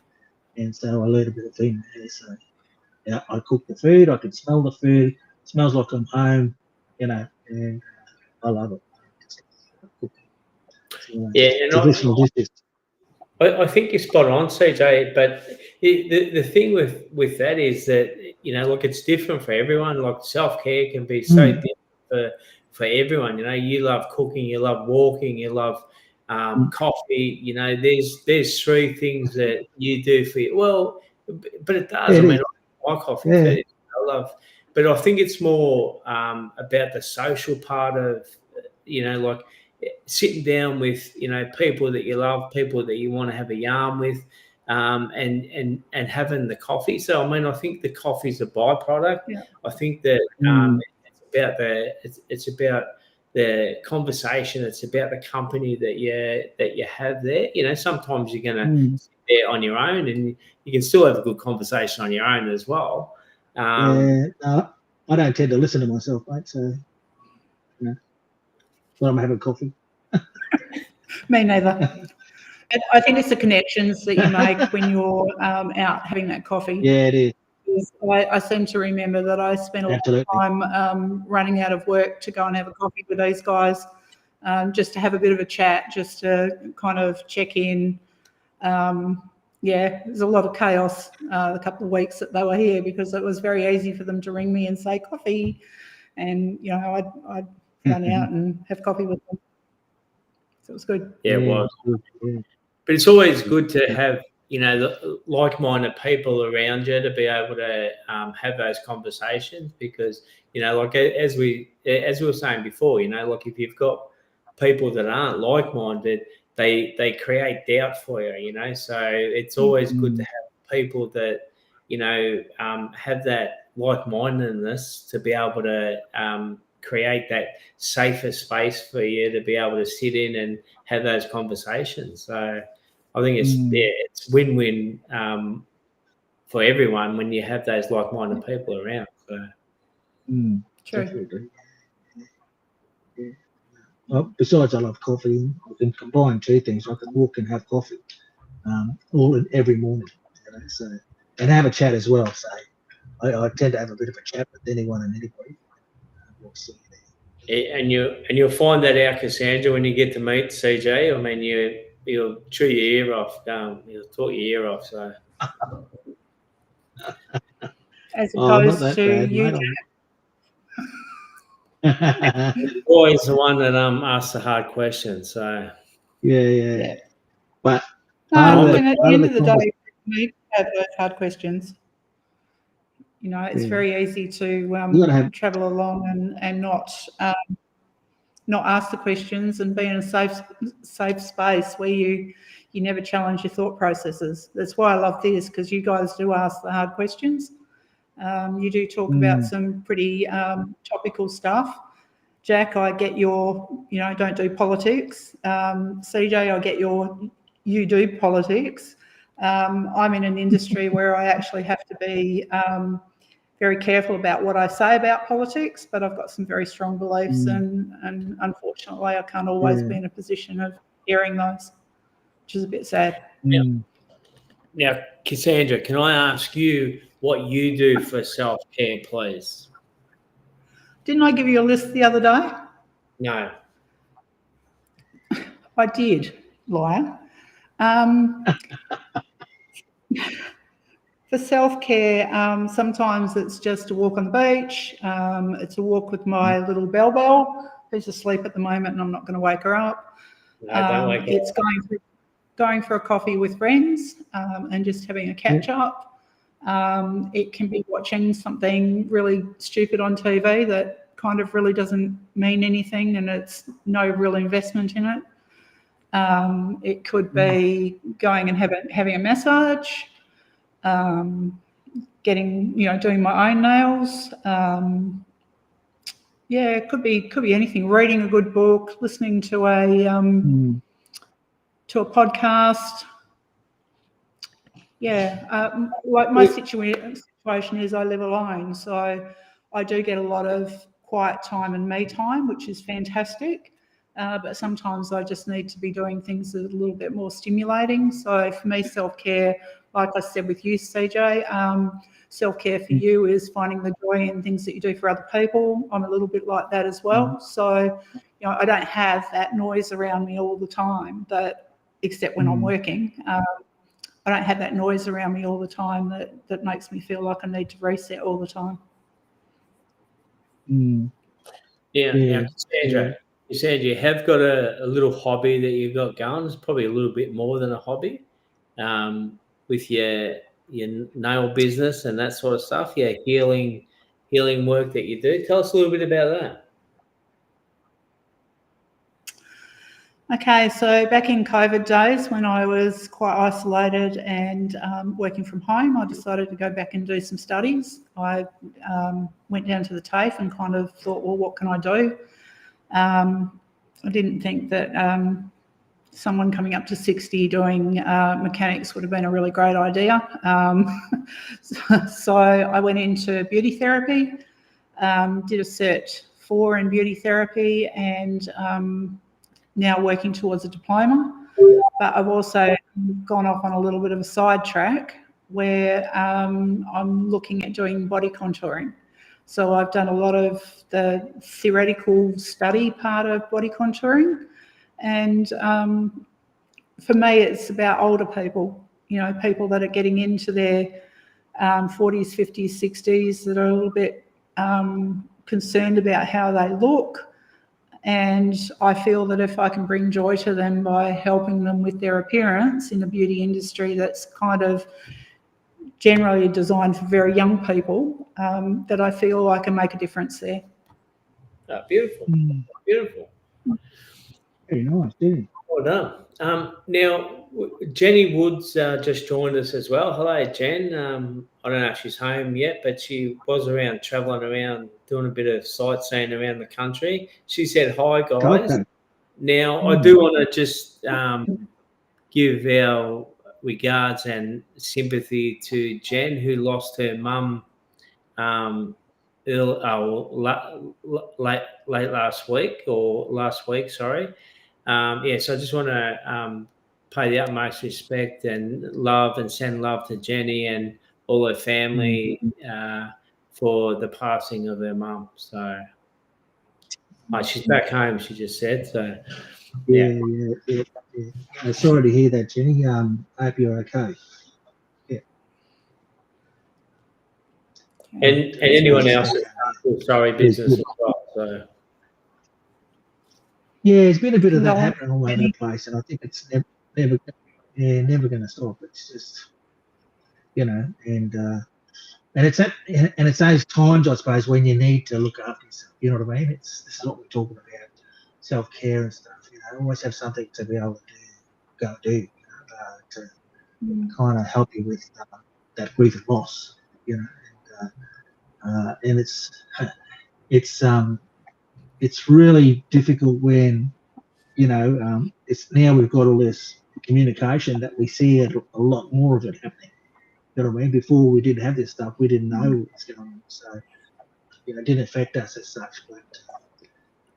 and so I learned a bit of him. Yeah, so I cook the food. I can smell the food. It smells like I'm home, and I love it. Traditional dishes. I think you're spot on, CJ. But the thing with that is that, like, it's different for everyone. Like, self-care can be so different for everyone. You love cooking, you love walking, you love coffee. There's three things that you do for you. Well, but it does. I mean, I like coffee too. I love, but I think it's more about the social part of, like, sitting down with people that you love, people that you want to have a yarn with, and having the coffee. So I mean, I think the coffee's a byproduct. Yeah. I think that it's about the conversation. It's about the company that you have there. Sometimes you're going to sit there on your own, and you can still have a good conversation on your own as well. No, I don't tend to listen to myself, mate. So when I'm having coffee. Me neither. I think it's the connections that you make when you're out having that coffee. Yeah, it is. I seem to remember that I spent a lot of time running out of work to go and have a coffee with these guys, just to have a bit of a chat, just to kind of check in. There's a lot of chaos the couple of weeks that they were here, because it was very easy for them to ring me and say coffee, and I'd run out and have coffee with them. So it was good. Yeah, it was. But it's always good to have, like-minded people around you to be able to have those conversations, because, like, as we were saying before, like, if you've got people that aren't like-minded, they create doubt for you, so it's always good to have people that, have that like-mindedness to be able to create that safer space for you to be able to sit in and have those conversations. So I think it's win-win for everyone when you have those like-minded people around. So Definitely. Yeah. Well, besides, I love coffee. I can combine two things. I can walk and have coffee, every morning. So, and have a chat as well. So I tend to have a bit of a chat with anyone and anybody. And you'll find that out, Cassandra, when you get to meet CJ. I mean, you'll chew your ear off. You'll talk your ear off. So, as opposed to bad, you, always the one that asks the hard questions. So yeah. But at the end of the day, we need to have those hard questions. It's very easy to travel along and not ask the questions and be in a safe space where you you never challenge your thought processes. That's why I love this, because you guys do ask the hard questions. You do talk about some pretty topical stuff. Jack, I get your, don't do politics. CJ, I get you do politics. I'm in an industry where I actually have to be very careful about what I say about politics, but I've got some very strong beliefs, and unfortunately I can't always be in a position of hearing those, which is a bit sad. Now, Cassandra, can I ask you what you do for self-care, please? Didn't I give you a list the other day? No. I did, liar. For self-care, sometimes it's just a walk on the beach. It's a walk with my little Bell, who's asleep at the moment, and I'm not going to wake her up. No, don't wake her It's going for a coffee with friends and just having a catch up. It can be watching something really stupid on TV that kind of really doesn't mean anything, and it's no real investment in it. It could be going and having a massage. Doing my own nails. It could be anything. Reading a good book, listening to a podcast. Like my situation is I live alone, so I do get a lot of quiet time and me time, which is fantastic. But sometimes I just need to be doing things that are a little bit more stimulating. So for me, self-care, like I said with you, CJ, self-care for you is finding the joy in things that you do for other people. I'm a little bit like that as well. So, I don't have that noise around me all the time, except when I'm working. I don't have that noise around me all the time that makes me feel like I need to reset all the time. Now, Cassandra, you said you have got a little hobby that you've got going. It's probably a little bit more than a hobby, with your nail business and that sort of stuff. Yeah, healing work that you do. Tell us a little bit about that. Okay, so back in COVID days when I was quite isolated and working from home, I decided to go back and do some studies. I went down to the TAFE and kind of thought, well, what can I do? I didn't think that someone coming up to 60 doing mechanics would have been a really great idea. So I went into beauty therapy, did a Cert 4 in beauty therapy, and now working towards a diploma. But I've also gone off on a little bit of a sidetrack where I'm looking at doing body contouring. So I've done a lot of the theoretical study part of body contouring. And for me, it's about older people, people that are getting into their 40s, 50s, 60s that are a little bit concerned about how they look. And I feel that if I can bring joy to them by helping them with their appearance in the beauty industry that's kind of generally designed for very young people, that I feel I can make a difference there. Oh, beautiful. Beautiful. Very nice, yeah. Well done. Now, Jenny Woods just joined us as well. Hello, Jen. I don't know if she's home yet, but she was travelling around, doing a bit of sightseeing around the country. She said, hi, guys. Okay. Now, I do want to just give our regards and sympathy to Jen, who lost her mum late last week, sorry. So I just want to pay the utmost respect and love and send love to Jenny and all her family for the passing of her mum. So she's back home, she just said. So Yeah. Sorry to hear that, Jenny. I hope you're okay. Yeah. And anyone else that's sorry business as well. So yeah, there's been a bit of that happening all over the place, and I think it's never going to stop. It's just, and it's those times, I suppose, when you need to look after yourself. You know what I mean? This is what we're talking about, self-care and stuff. Always have something to be able to go do. to kind of help you with that grief and loss, you know. And it's really difficult when, you know, it's now we've got all this communication that we see a lot more of it happening. You know what I mean? Before we didn't have this stuff, we didn't know what was going on, so you know, it didn't affect us as such. But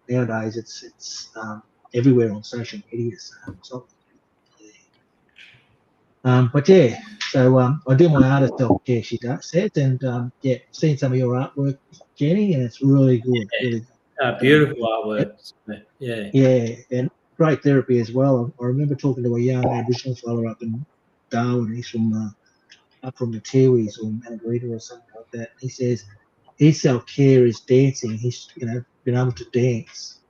nowadays, it's everywhere on social media. So, but yeah, so I do my artist self-care, she says, and yeah, seen some of your artwork, Jenny, and it's really good, really good. Beautiful artwork. Yeah, and great therapy as well. I remember talking to a young Aboriginal fella up in Darwin. He's from up from the Tiwis or Mangarita or something like that. He says his self-care is dancing. He's, you know, been able to dance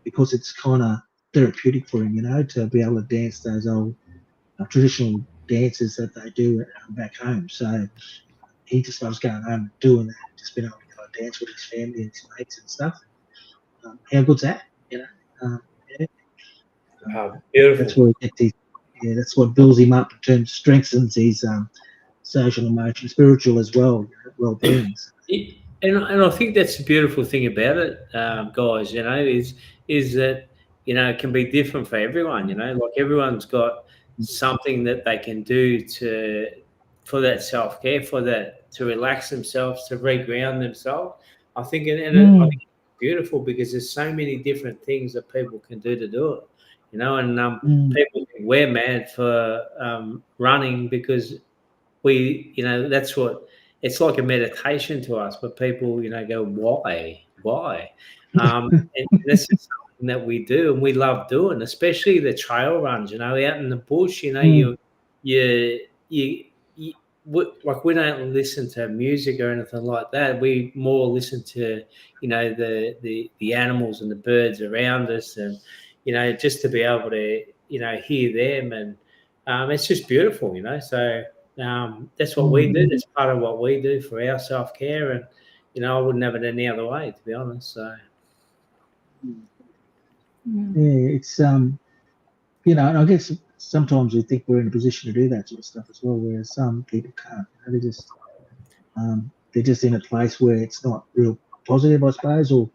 because it's kind of therapeutic for him, you know, to be able to dance those old traditional dances that they do back home. So he just loves going home and doing that, just being able to go and dance with his family and his mates and stuff. How good's that, you know? Yeah. Beautiful. That's where he gets that's what builds him up in terms, strengthens his social, emotional, spiritual as well, you know, well-being. And I think that's the beautiful thing about it, guys. You know, is that, you know, it can be different for everyone. You know, like everyone's got something that they can do for that self-care, for that, to relax themselves, to reground themselves. I think, I think it's beautiful because there's so many different things that people can do to do it. You know, and people think we're mad for running because you know, that's what it's like, a meditation to us. But people, you know, go, why? And this is something that we do and we love doing, especially the trail runs. You know, out in the bush. You know, like, we don't listen to music or anything like that. We more listen to, you know, the animals and the birds around us, and, you know, just to be able to, you know, hear them, and it's just beautiful, you know. So that's what we do. That's part of what we do for our self-care, and, you know, I wouldn't have it any other way, to be honest. So yeah, it's you know, and I guess sometimes we think we're in a position to do that sort of stuff as well, whereas some people can't. You know, they're just in a place where it's not real positive, I suppose, or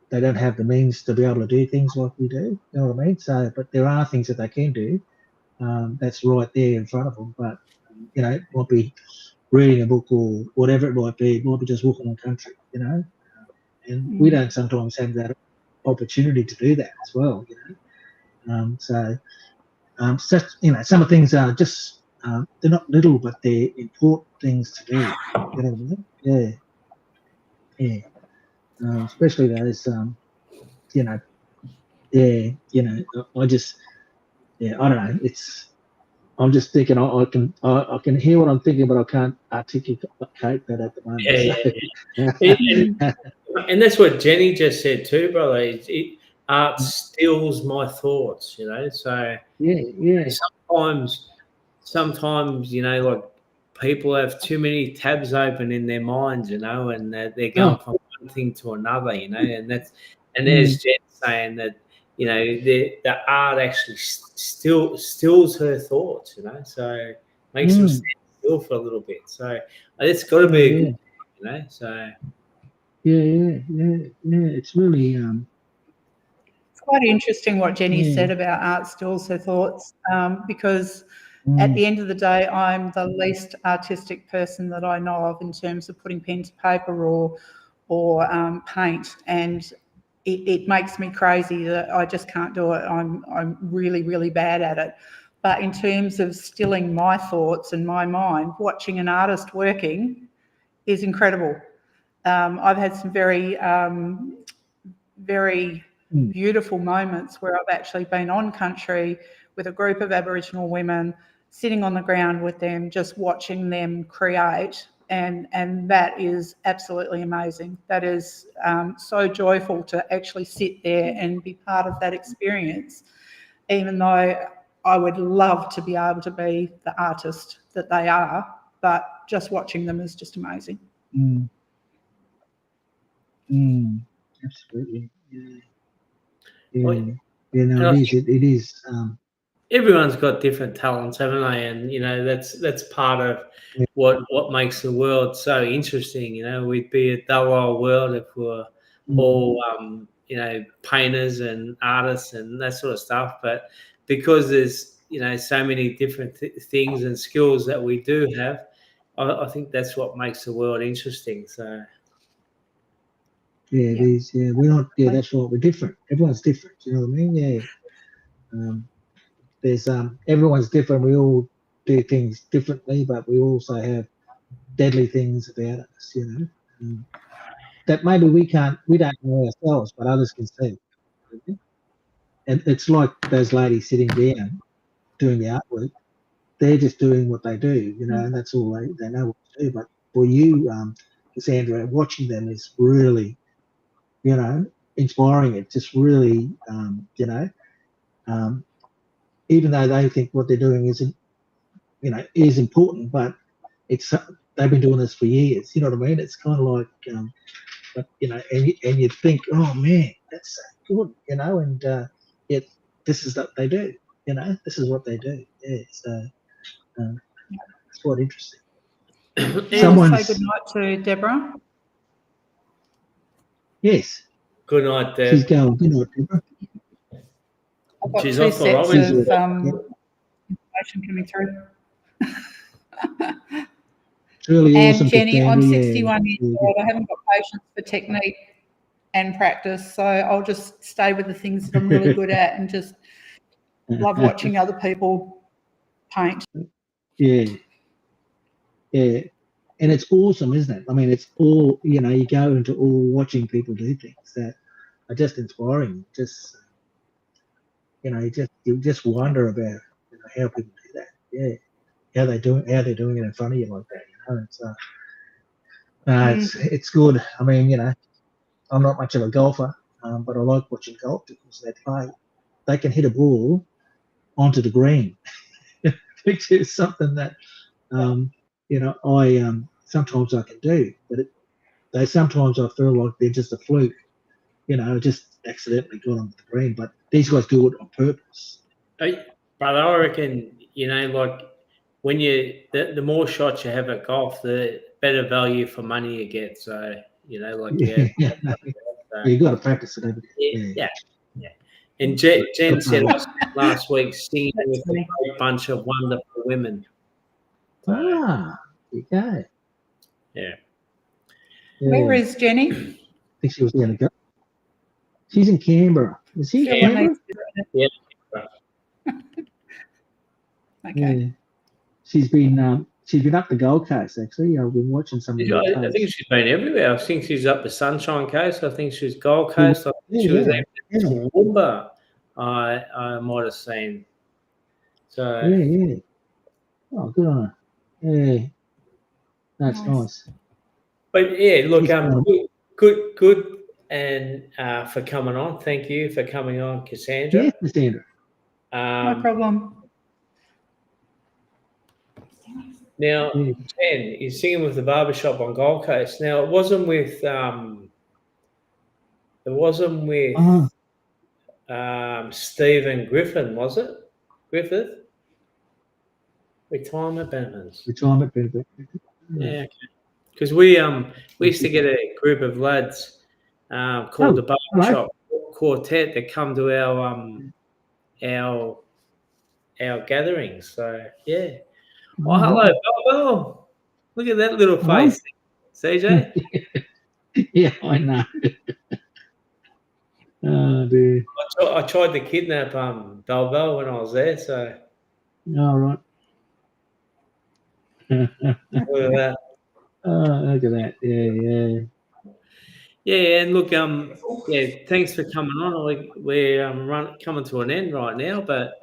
they don't have the means to be able to do things like we do. You know what I mean? So, but there are things that they can do. That's right there in front of them. But you know, it might be reading a book or whatever it might be. It might be just walking on country. You know, and we don't sometimes have that opportunity to do that as well. You know, so you know, some of the things are just they're not little, but they're important things to do. You know what I mean? Yeah. Especially those, you know, you know, I just, I don't know. I'm just thinking I can hear what I'm thinking, but I can't articulate that at the moment. And that's what Jenny just said too, brother. Art stills my thoughts, you know. So yeah. Sometimes, you know, like, people have too many tabs open in their minds, you know, and they're going from one thing to another, you know, and there's Jen saying that, you know, the art actually stills her thoughts, you know, so makes them stand still for a little bit. So it's got to be a good thing, you know. So yeah. It's really It's quite interesting what Jenny said about art stills her thoughts, because at the end of the day, I'm the least artistic person that I know of in terms of putting pen to paper or paint, and it makes me crazy that I just can't do it. I'm really, really bad at it. But in terms of stilling my thoughts and my mind, watching an artist working is incredible. I've had some very beautiful moments where I've actually been on country with a group of Aboriginal women, sitting on the ground with them, just watching them create, and that is absolutely amazing. That is so joyful to actually sit there and be part of that experience, even though I would love to be able to be the artist that they are, but just watching them is just amazing. Absolutely. Yeah. No, it is. It is. everyone's got different talents, haven't they? And that's part of Yeah. what makes the world so interesting. We'd be a dull old world if we were all painters and artists and that sort of stuff. But because there's so many different things and skills that we do have, I think that's what makes the world interesting. So Yeah, it Yeah. is. Yeah, we're not. Yeah, that's right. We're different. Everyone's different. You know what I mean? Yeah. There's everyone's different. We all do things differently, but we also have deadly things about us. That maybe we don't know ourselves, but others can see. And it's like those ladies sitting down doing the artwork. They're just doing what they do, and that's all they know what to do. But for you, Cassandra, watching them is really, inspiring. It's just really, even though they think what they're doing isn't, is important, but it's they've been doing this for years. You know what I mean? It's kind of like, but and you think, oh man, that's so good, and yet this is what they do. This is what they do. Yeah, so it's quite interesting. We'll say good night to Deborah. Yes. Good night, Deb. She's going. Good night, Deborah. I've got She's two off the sets Robin. of information coming through. It's really And awesome. Jenny, I'm Cassandra. 61 years old. I haven't got patience for technique and practice, so I'll just stay with the things that I'm really good at and just love watching other people paint. Yeah. Yeah. And it's awesome, isn't it? I mean, it's all, you go into all watching people do things that are just inspiring. Just, you just wonder about how people do that. Yeah. How they're doing it in front of you like that, it's good. I mean, I'm not much of a golfer, but I like watching golf because they can hit a ball onto the green, which is something that, I sometimes I can do, but sometimes I feel like they're just a fluke, just accidentally got onto the green. But these guys do it on purpose. But I reckon, like when the more shots you have at golf, the better value for money you get. So, You got to practice it every day. Yeah. And Jen said last week singing with a great bunch of wonderful women. So, there you go. Yeah. Where is Jenny? I think she was going to go. She's in Canberra. Is she in Canberra? Yeah. Okay. Yeah. She's been up the Gold Coast, actually. I've been watching some of the I think she's been everywhere. I think she's up the Sunshine Coast. I think she's Gold Coast. I think she was even Toowoomba. I might have seen. So yeah. Oh, good on her. Yeah. That's nice. But yeah, look, good, and for coming on. Thank you for coming on, Cassandra. Yes, Cassandra. No problem. Now, Jen, you're singing with the barbershop on Gold Coast. Now, it wasn't with Stephen Griffin, was it? Griffith? Retirement benefits. Retirement benefit. Yeah, because we used to get a group of lads called the Barbershop Quartet that come to our gatherings. So yeah. Oh, hello, Bell. Look at that little face, CJ. Yeah, I know. Oh dear. I tried to kidnap Bell when I was there. So. All right. Look at that. Look at that. Yeah. Yeah, and look, thanks for coming on. We're coming to an end right now, but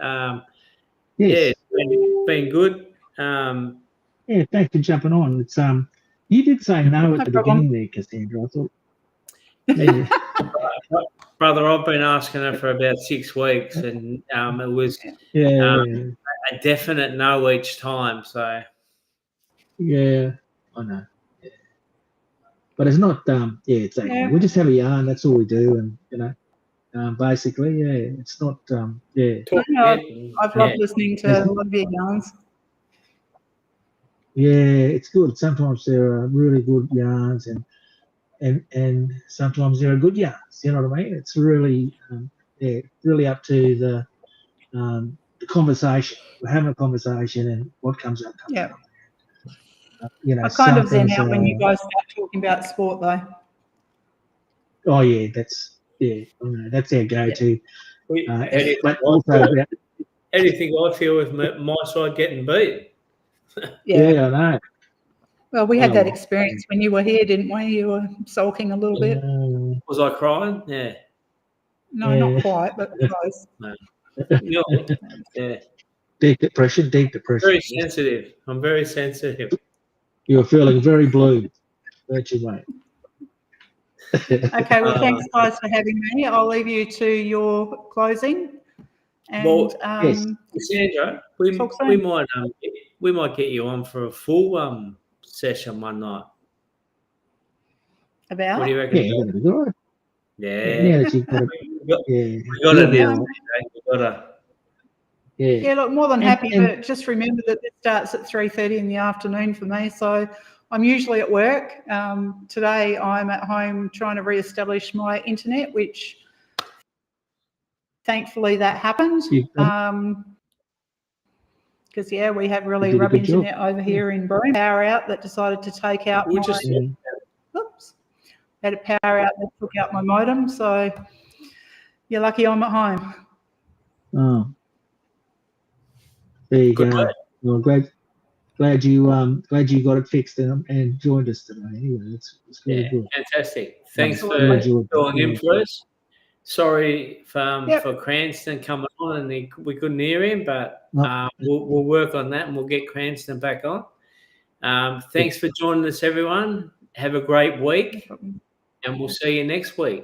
yes. it's been good. Yeah, thanks for jumping on. It's you did say no at the beginning there, Cassandra. I thought. Yeah. Brother, I've been asking her for about 6 weeks, and it was a definite no each time. So yeah, I know. Yeah. But it's not. It's okay. We just have a yarn. That's all we do, and basically. Yeah, it's not. Yeah, Talk No, again. I've loved listening to a lot of your yarns. yeah, it's good. Sometimes there are really good yarns, and sometimes there are good yarns. You know what I mean? It's really, really up to the conversation. We're having a conversation, and what comes up comes Yeah. up. You know, I kind some of zen things out when you are. guys start talking about sport, though. Oh yeah, I know, that's our go-to. How do you But think also, how do you think I feel with my side getting beat? yeah, I know. Well, we had Oh, that well. experience when you were here, didn't we? You were sulking a little bit. Was I crying? Yeah. No, not quite, but close. No. Yeah. Deep depression. Very sensitive. I'm very sensitive. You're feeling very blue, weren't you, mate? Okay, well, thanks, guys, for having me. I'll leave you to your closing. And yes. Sandra, we talk soon. might get you on for a full session one night. About? What do you reckon? Yeah, that'd be good. Yeah. Now that you've got it, We got it yeah, now. We got it. Yeah, look, more than And- happy, and- but just remember that this starts at 3:30 in the afternoon for me. So I'm usually at work. Today I'm at home trying to re-establish my internet, which thankfully that happened. Because, yeah, we have really rub internet over here in Broome. Power out that decided to take out We'll my... just Oops. Had a power out that took out my modem. So you're lucky I'm at home. Oh, there you Good go. work. Well, glad you got it fixed and joined us today. Anyway, it's really good. Fantastic. Thanks for Absolutely. filling in for us. Sorry for Cranston coming on and we couldn't hear him, but we'll work on that and we'll get Cranston back on. Thanks for joining us, everyone. Have a great week, and we'll see you next week.